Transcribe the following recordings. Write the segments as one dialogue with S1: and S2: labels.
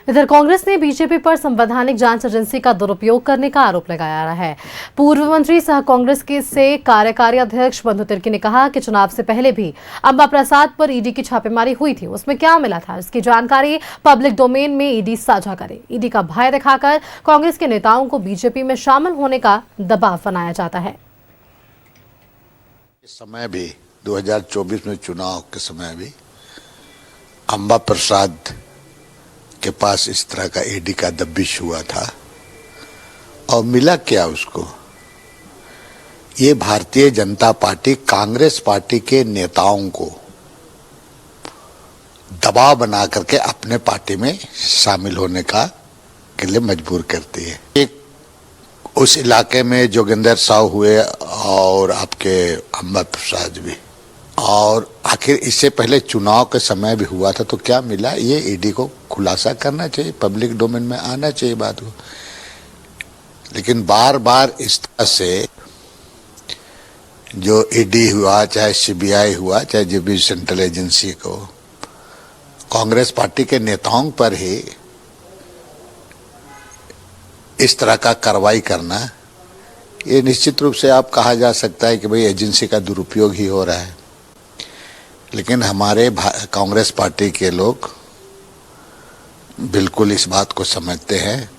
S1: इधर कांग्रेस ने बीजेपी पर संवैधानिक जांच एजेंसी का दुरुपयोग करने का आरोप लगाया है। पूर्व मंत्री सह कांग्रेस के से कार्यकारी अध्यक्ष बंधु तिर्की ने कहा कि चुनाव से पहले भी अंबा प्रसाद पर ईडी की छापेमारी हुई थी, उसमें क्या मिला था इसकी जानकारी पब्लिक डोमेन में ईडी साझा करे। ईडी का भय दिखाकर कांग्रेस के नेताओं को बीजेपी में शामिल होने का दबाव बनाया जाता है।
S2: इस समय भी 2024 में चुनाव के समय भी अंबा प्रसाद के पास इस तरह का ईडी का दबिश हुआ था और मिला क्या उसको। ये भारतीय जनता पार्टी कांग्रेस पार्टी के नेताओं को दबाव बना करके अपने पार्टी में शामिल होने के लिए मजबूर करती है। एक उस इलाके में जोगिंदर साहू हुए और आपके अंबा प्रसाद भी, और आखिर इससे पहले चुनाव के समय भी हुआ था, तो क्या मिला ये ईडी को खुलासा करना चाहिए, पब्लिक डोमेन में आना चाहिए बात को। लेकिन बार बार इस तरह से जो ईडी हुआ, चाहे सीबीआई हुआ, चाहे जो भी सेंट्रल एजेंसी को कांग्रेस पार्टी के नेताओं पर ही इस तरह का कार्रवाई करना, ये निश्चित रूप से आप कहा जा सकता है कि भाई एजेंसी का दुरुपयोग ही हो रहा है। लेकिन हमारे कांग्रेस पार्टी के लोग बिल्कुल इस बात को समझते हैं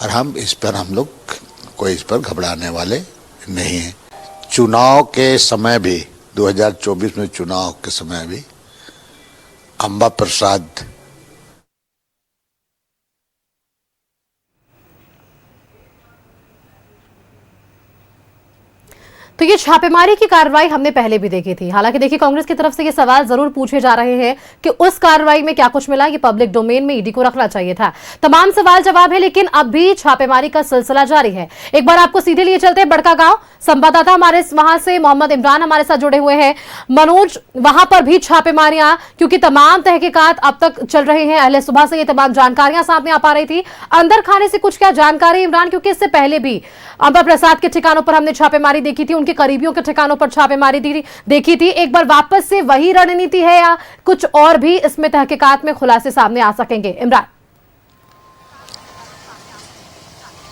S2: और हम लोग कोई इस पर घबराने वाले नहीं हैं। चुनाव के समय भी 2024 में चुनाव के समय भी अंबा प्रसाद
S1: तो ये छापेमारी की कार्रवाई हमने पहले भी देखी थी। हालांकि देखिए, कांग्रेस की तरफ से ये सवाल जरूर पूछे जा रहे हैं कि उस कार्रवाई में क्या कुछ मिला, ये पब्लिक डोमेन में ईडी को रखना चाहिए था। तमाम सवाल जवाब है, लेकिन अब भी छापेमारी का सिलसिला जारी है। एक बार आपको सीधे लिए चलते हैं बड़कागांव। संवाददाता हमारे वहां से मोहम्मद इमरान हमारे साथ जुड़े हुए हैं। मनोज, वहां पर भी छापेमारियां, क्योंकि तमाम तहकीकात अब तक चल रहे हैं, अहले सुबह से ये तमाम जानकारियां सामने आ पा रही थी। अंदर खाने से कुछ क्या जानकारी इमरान, क्योंकि इससे पहले भी अंबा प्रसाद के ठिकानों पर हमने छापेमारी देखी थी, उनके करीबियों के ठिकानों पर छापेमारी देखी थी। एक बार वापस से वही रणनीति है या कुछ और भी इसमें तहकीकात में खुलासे सामने आ सकेंगे इमरान?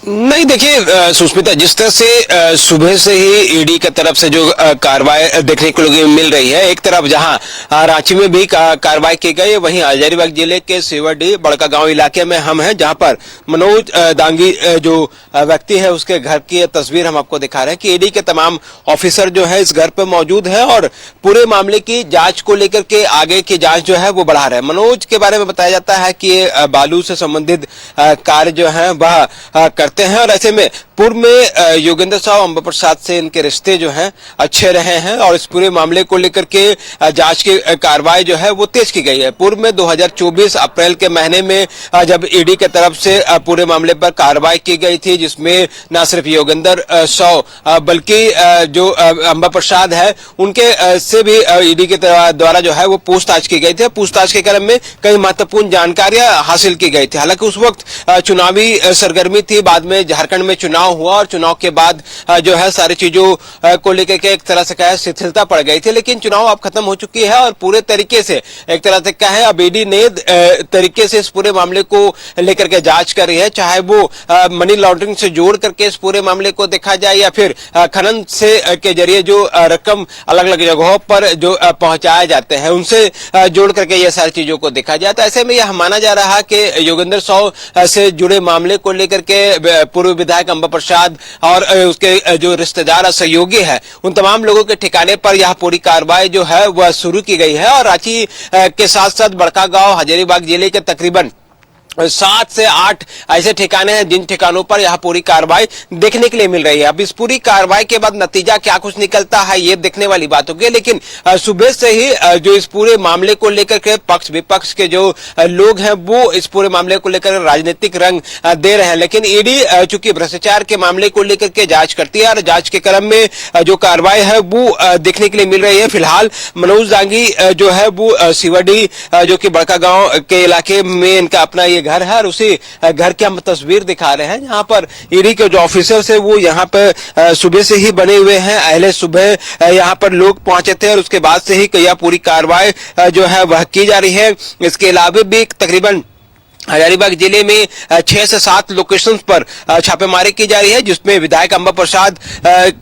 S3: नहीं, देखिए सुष्मिता, जिस तरह से सुबह से ही ईडी की तरफ से जो कार्रवाई देखने को मिल रही है, एक तरफ जहां रांची में भी कार्रवाई की गई, वहीं हजारीबाग जिले के सेवडी बड़कागांव इलाके में हम हैं, जहां पर मनोज दांगी जो व्यक्ति है उसके घर की तस्वीर हम आपको दिखा रहे हैं कि ईडी के तमाम ऑफिसर जो है इस घर पर मौजूद है और पूरे मामले की जांच को लेकर के आगे की जांच जो है वो बढ़ा रहे हैं। मनोज के बारे में बताया जाता है कि ये बालू से संबंधित कार्य जो है वह करते हैं और ऐसे में पूर्व में योगेंद्र साहु अंबा प्रसाद से इनके रिश्ते जो हैं अच्छे रहे हैं और इस पूरे मामले को लेकर के जांच की कार्रवाई जो है वो तेज की गई है। पूर्व में 2024 अप्रैल के महीने में जब ईडी की तरफ से पूरे मामले पर कार्रवाई की गई थी, जिसमें न सिर्फ योगेंद्र साहु बल्कि जो अंबा प्रसाद है उनके से भी ईडी के द्वारा जो है वो पूछताछ की गई थी। पूछताछ के क्रम में कई महत्वपूर्ण जानकारियां हासिल की गई थी। हालांकि उस वक्त चुनावी सरगर्मी थी, बाद में झारखंड में चुनाव हुआ और चुनाव के बाद जो है सारी चीजों को लेकर के एक तरह से कहे शिथिलता पड़ गई थी, लेकिन चुनाव अब खत्म हो चुकी है और पूरे तरीके से एक तरह से कहे अब ईडी नए तरीके से इस पूरे मामले को लेकर के जांच कर रही है, चाहे वो मनी लॉन्ड्रिंग से जोड़ करके इस पूरे मामले को देखा जाए या फिर खनन से के जरिए जो रकम अलग अलग जगहों पर जो पहुंचाए जाते हैं उनसे जोड़ करके ये सारी चीजों को देखा जाए। तो ऐसे में यह माना जा रहा है कि योगेंद्र साहु से जुड़े मामले को लेकर के पूर्व विधायक अंबा प्रसाद और उसके जो रिश्तेदार सहयोगी है उन तमाम लोगों के ठिकाने पर यह पूरी कार्रवाई जो है वह शुरू की गई है और रांची के साथ साथ बड़कागांव हजारीबाग जिले के तकरीबन 7 से 8 ऐसे ठिकाने हैं जिन ठिकानों पर यह पूरी कार्रवाई देखने के लिए मिल रही है। अब इस पूरी कार्रवाई के बाद नतीजा क्या कुछ निकलता है ये देखने वाली बात होगी, लेकिन सुबह से ही जो इस पूरे मामले को लेकर के पक्ष विपक्ष के जो लोग हैं वो इस पूरे मामले को लेकर राजनीतिक रंग दे रहे हैं। लेकिन ईडी चूंकि भ्रष्टाचार के मामले को लेकर के जांच करती है और जांच के क्रम में जो कार्रवाई है वो देखने के लिए मिल रही है। फिलहाल मनोज दांगी जो है वो सिवडी जो कि बड़कागांव के इलाके में इनका अपना ये घर है और उसी घर की हम तस्वीर दिखा रहे हैं, जहां पर ईडी के जो ऑफिसर्स है वो यहाँ पर सुबह से ही बने हुए हैं। अहले सुबह यहाँ पर लोग पहुंचे थे और उसके बाद से ही यह पूरी कार्रवाई जो है वह की जा रही है। इसके अलावा भी तकरीबन हजारीबाग जिले में 6 से 7 लोकेशंस पर छापेमारी की जा रही है, जिसमें विधायक अंबा प्रसाद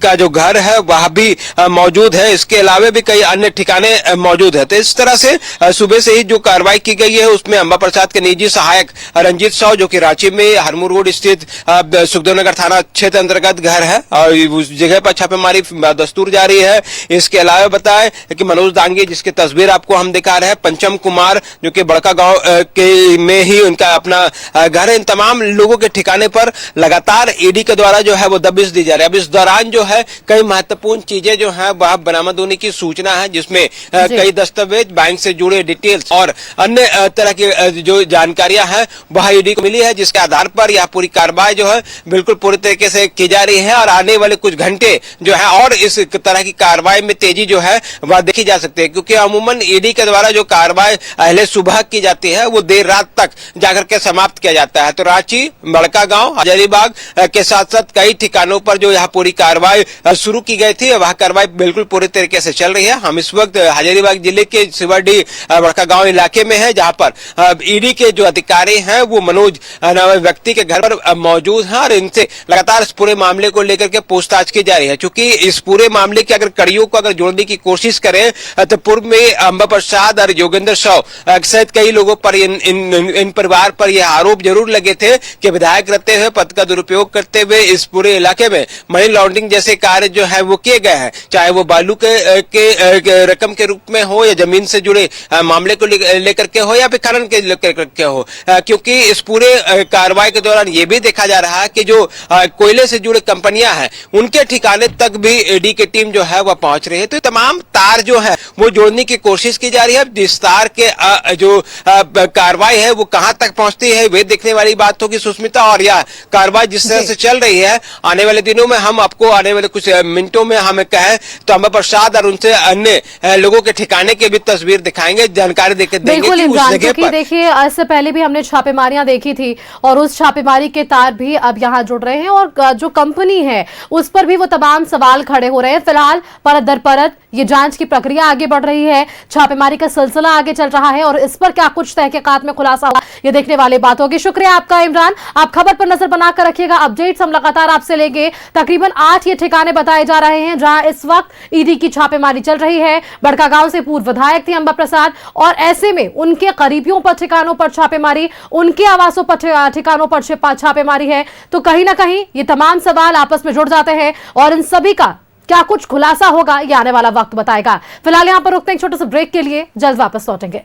S3: का जो घर है वह भी मौजूद है। इसके अलावा भी कई अन्य ठिकाने मौजूद है। तो इस तरह से सुबह से ही जो कार्रवाई की गई है उसमें अंबा प्रसाद के निजी सहायक रंजीत साव, जो कि रांची में हरमू रोड स्थित सुखदेव नगर थाना क्षेत्र अंतर्गत घर है, और उस जगह पर छापेमारी दस्तूर जारी है। इसके अलावा बताएं कि मनोज दांगी, जिसकी तस्वीर आपको हम दिखा रहे हैं, पंचम कुमार जो कि बड़का गांव के में ही उनका अपना घर है, इन तमाम लोगों के ठिकाने पर लगातार ईडी के द्वारा जो है वो दबिश दी जा रही है। अब इस दौरान जो है कई महत्वपूर्ण चीजें जो है वह बरामद होने की सूचना है, जिसमें कई दस्तावेज, बैंक से जुड़े डिटेल्स और अन्य तरह की जो जानकारियां हैं वह ईडी को मिली है, जिसके आधार पर यह पूरी कार्रवाई जो है बिल्कुल पूरी तरीके से की जा रही है। और आने वाले कुछ घंटे जो है और इस तरह की कार्रवाई में तेजी जो है वह देखी जा सकती है, क्योंकि अमूमन ईडी के द्वारा जो कार्रवाई पहले सुबह की जाती है वो देर रात तक जाकर के समाप्त किया जाता है। तो रांची, बड़का गांव, हजारीबाग के साथ साथ कई ठिकानों पर जो यह पूरी कार्रवाई शुरू की गई थी, वह कार्रवाई बिल्कुल पूरी तरीके से चल रही है। हम इस वक्त हजारीबाग जिले के सिवरडी बड़का गांव इलाके में है, जहां पर ईडी के जो अधिकारी हैं वो मनोज नामक व्यक्ति के घर पर मौजूद हैं, और इनसे लगातार इस पूरे मामले को लेकर के पूछताछ की जा रही है। क्योंकि इस पूरे मामले के अगर कड़ियों को अगर जोड़ने की कोशिश करें तो पूर्व में अंबा प्रसाद और योगेंद्र साव सहित कई लोगों पर इन परिवार पर यह आरोप जरूर लगे थे कि विधायक रहते हुए पद का दुरुपयोग करते हुए इस पूरे इलाके में मनी लॉन्ड्रिंग जैसे कार्य जो है वो किए गए हैं, चाहे वो बालू के रकम के रूप में हो या जमीन से जुड़े मामले को लेकर के हो या फिर खनन के लेकर के हो। क्योंकि इस पूरे कार्रवाई के दौरान ये भी देखा जा रहा है कि जो कोयले से जुड़े कंपनियां हैं उनके ठिकाने तक भी ईडी की टीम जो है वह पहुंच रही है। तो तमाम तार जो है वो जोड़ने की कोशिश की जा रही है। जिस तार के जो कार्रवाई है वो कहां तक पहुंचती है वे देखने वाली बात होगी सुष्मिता। और यह कार्रवाई जिस तरह से चल रही है, आने वाले दिनों में हम आपको आने वाले कुछ मिनटों में हमें कहें तो अंबा प्रसाद और उनसे अन्य लोगों के ठिकाने की भी तस्वीर दिखाएंगे, जानकारी देंगे
S1: बिल्कुल इमरान, क्योंकि देखिए इससे पहले भी हमने छापेमारियां देखी थी और उस छापेमारी के तार भी अब यहां जुड़ रहे हैं, और जो कंपनी है उस पर भी वो तमाम सवाल खड़े हो रहे हैं। फिलहाल परत दर परत ये जांच की प्रक्रिया आगे बढ़ रही है, छापेमारी का सिलसिला आगे चल रहा है, और इस पर क्या कुछ तहकीकात में खुलासा हुआ ये देखने वाली बात होगी। शुक्रिया आपका इमरान, आप खबर पर नजर बनाकर रखिएगा, अपडेट्स हम लगातार आपसे लेंगे। तकरीबन 8 ये ठिकाने बताए जा रहे हैं जहां इस वक्त ईडी की छापेमारी चल रही है। बड़का गांव से पूर्व विधायक थे अंबा प्रसाद, और ऐसे में उनके करीबियों पर ठिकानों पर छापेमारी, उनके आवासों पर ठिकानों पर छापेमारी है। तो कहीं ना कहीं ये तमाम सवाल आपस में जुड़ जाते हैं, और इन सभी का क्या कुछ खुलासा होगा ये आने वाला वक्त बताएगा। फिलहाल यहां पर रुकते हैं छोटे से ब्रेक के लिए, जल्द वापस लौटेंगे।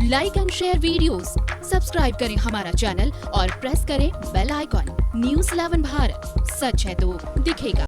S4: Like and share videos, subscribe करें हमारा चैनल और प्रेस करें बेल आइकॉन। न्यूज़ 11 भारत, सच है तो दिखेगा।